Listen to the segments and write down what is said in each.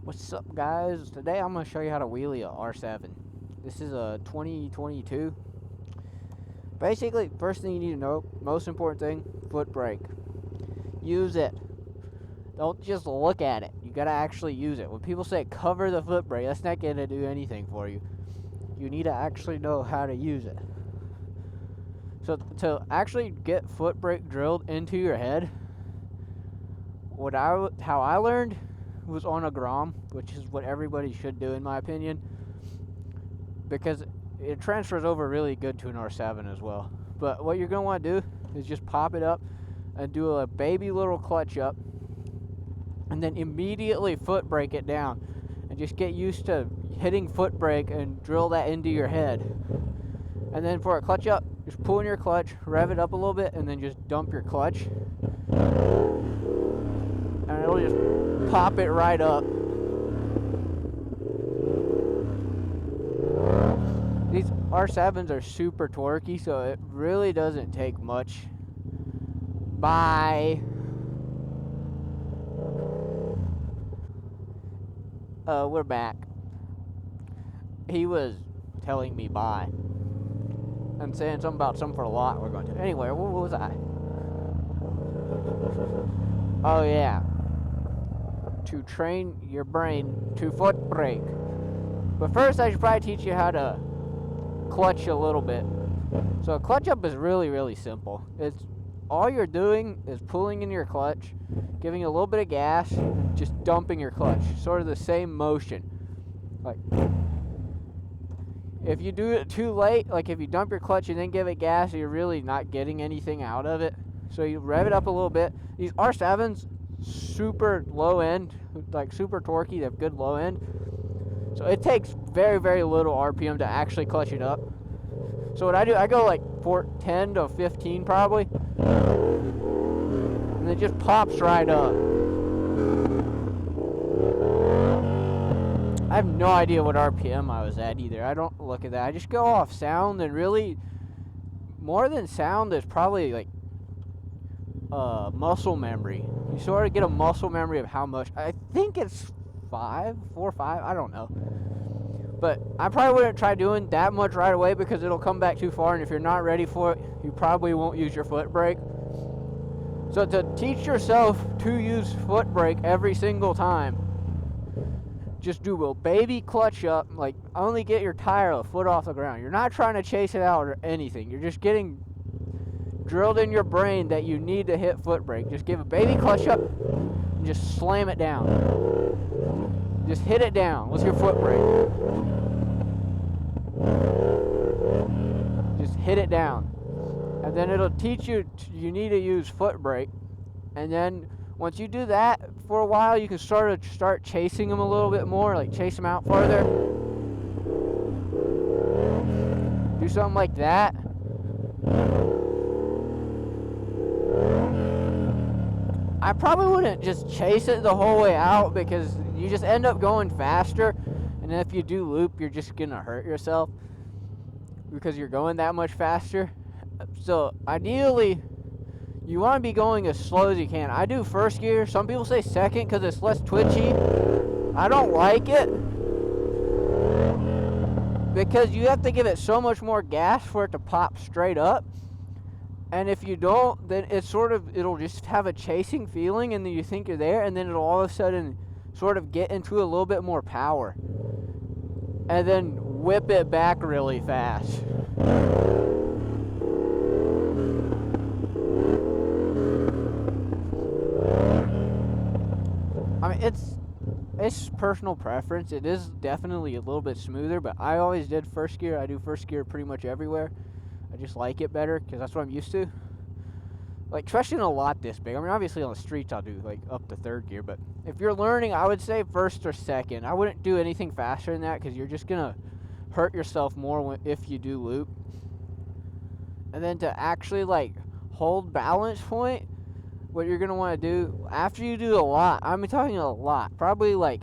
What's up, guys? Today I'm going to show you how to wheelie a R7. This is a 2022. Basically, first thing you need to know, most important thing, foot brake. Use it. Don't just look at it. You got to actually use it. When people say cover the foot brake, that's not going to do anything for you. You need to actually know how to use it. So to actually get foot brake drilled into your head, how I learned was on a Grom, which is what everybody should do in my opinion, because it transfers over really good to an R7 as well. But what you're going to want to do is just pop it up and do a baby little clutch up, and then immediately foot brake it down, and just get used to hitting foot brake and drill that into your head. And then for a clutch up, just pull in your clutch, rev it up a little bit, and then just dump your clutch, and it'll just pop it right up. These R7s are super torquey, so it really doesn't take much. Bye. We're back. He was telling me bye and saying something about something for a lot we're going to. Anyway, what was I? Oh yeah. To train your brain to foot brake. But first I should probably teach you how to clutch a little bit. So a clutch up is really, really simple. It's all you're doing is pulling in your clutch, giving it a little bit of gas, and just dumping your clutch. Sort of the same motion. Like, if you do it too late, like if you dump your clutch and then give it gas, you're really not getting anything out of it. So you rev it up a little bit. These R7s, super low end, like super torquey, they have good low end. So it takes very, very little RPM to actually clutch it up. So what I do, I go like 10 to 15 probably, and it just pops right up. I have no idea what RPM I was at either. I don't look at that. I just go off sound, and really, more than sound, there's probably like muscle memory. You sort of get a muscle memory of how much. I think it's 4 or 5. I don't know. But I probably wouldn't try doing that much right away because it'll come back too far, and if you're not ready for it, you probably won't use your foot brake. So to teach yourself to use foot brake every single time, just do a baby clutch up, like only get your tire a foot off the ground. You're not trying to chase it out or anything. You're just getting drilled in your brain that you need to hit foot brake. Just give a baby clutch up and just slam it down. Just hit it down with your foot brake. Just hit it down. And then it'll teach you you need to use foot brake. And then once you do that for a while, you can start chasing them a little bit more, like chase them out farther. Do something like that. I probably wouldn't just chase it the whole way out because you just end up going faster, and if you do loop, you're just gonna hurt yourself because you're going that much faster. So ideally, you want to be going as slow as you can. I do first gear. Some people say second because it's less twitchy. I don't like it because you have to give it so much more gas for it to pop straight up. And if you don't, then it'll just have a chasing feeling, and then you think you're there, and then it'll all of a sudden sort of get into a little bit more power. And then whip it back really fast. I mean, it's personal preference. It is definitely a little bit smoother, but I always did first gear. I do first gear pretty much everywhere. I just like it better because that's what I'm used to. Like, trusting a lot this big. I mean, obviously on the streets I'll do like up to third gear, but if you're learning, I would say first or second. I wouldn't do anything faster than that because you're just gonna hurt yourself more if you do loop. And then to actually like hold balance point, what you're gonna want to do after you do a lot, I'm talking a lot, probably like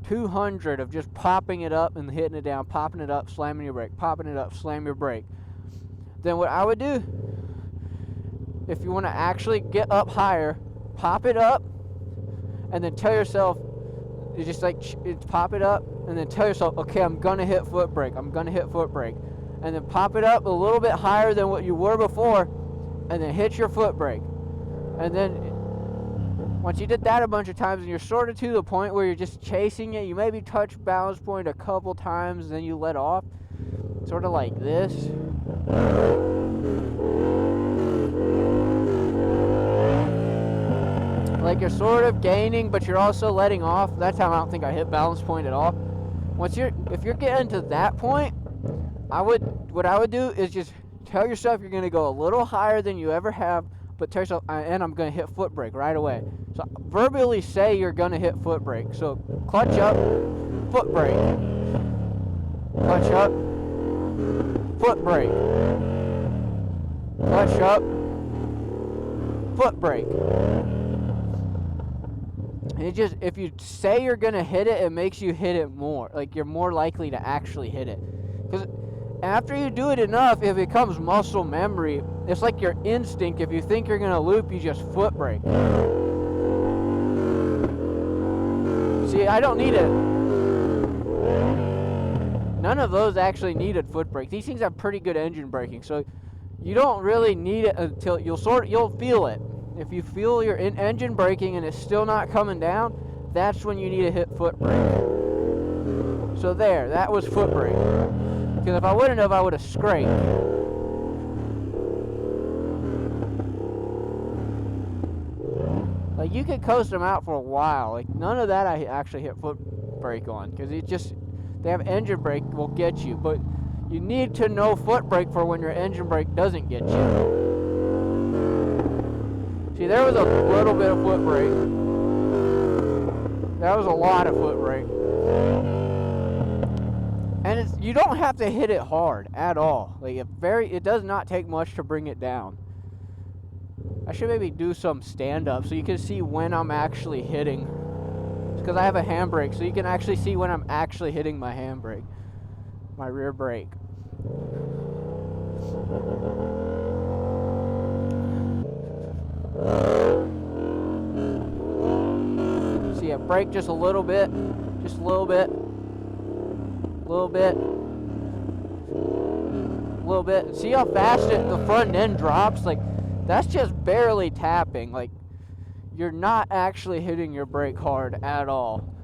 200 of just popping it up and hitting it down, popping it up, slamming your brake, popping it up, slam your brake. Then what I would do, if you want to actually get up higher, pop it up, and then tell yourself, you just like pop it up, and then tell yourself, okay, I'm gonna hit foot brake. I'm gonna hit foot brake, and then pop it up a little bit higher than what you were before, and then hit your foot brake. And then once you did that a bunch of times, and you're sort of to the point where you're just chasing it, you maybe touch balance point a couple times, then you let off, sort of like this. Like you're sort of gaining, but you're also letting off. That's how I don't think I hit balance point at all. If you're getting to that point, what I would do is just tell yourself you're gonna go a little higher than you ever have, but tell yourself, and I'm gonna hit foot brake right away. So verbally say you're gonna hit foot brake. So clutch up, foot brake. Clutch up, foot brake. Clutch up, foot brake. It just, if you say you're gonna hit it, it makes you hit it more. Like you're more likely to actually hit it. Because after you do it enough, it becomes muscle memory. It's like your instinct. If you think you're gonna loop, you just foot brake. See, I don't need it. None of those actually needed foot brake. These things have pretty good engine braking, so you don't really need it until you'll feel it. If you feel your engine braking and it's still not coming down, that's when you need to hit foot brake. So there, that was foot brake. Because if I wouldn't have, I would have scraped. Like you could coast them out for a while. Like none of that I actually hit foot brake on, because they have engine brake will get you, but you need to know foot brake for when your engine brake doesn't get you. See, there was a little bit of foot brake. That was a lot of foot brake. And you don't have to hit it hard at all. Like it does not take much to bring it down. I should maybe do some stand-up so you can see when I'm actually hitting. Because I have a handbrake, so you can actually see when I'm actually hitting my handbrake, my rear brake. See, I brake just a little bit, just a little bit, little bit, little bit. See how fast the front end drops? Like, that's just barely tapping. Like, you're not actually hitting your brake hard at all.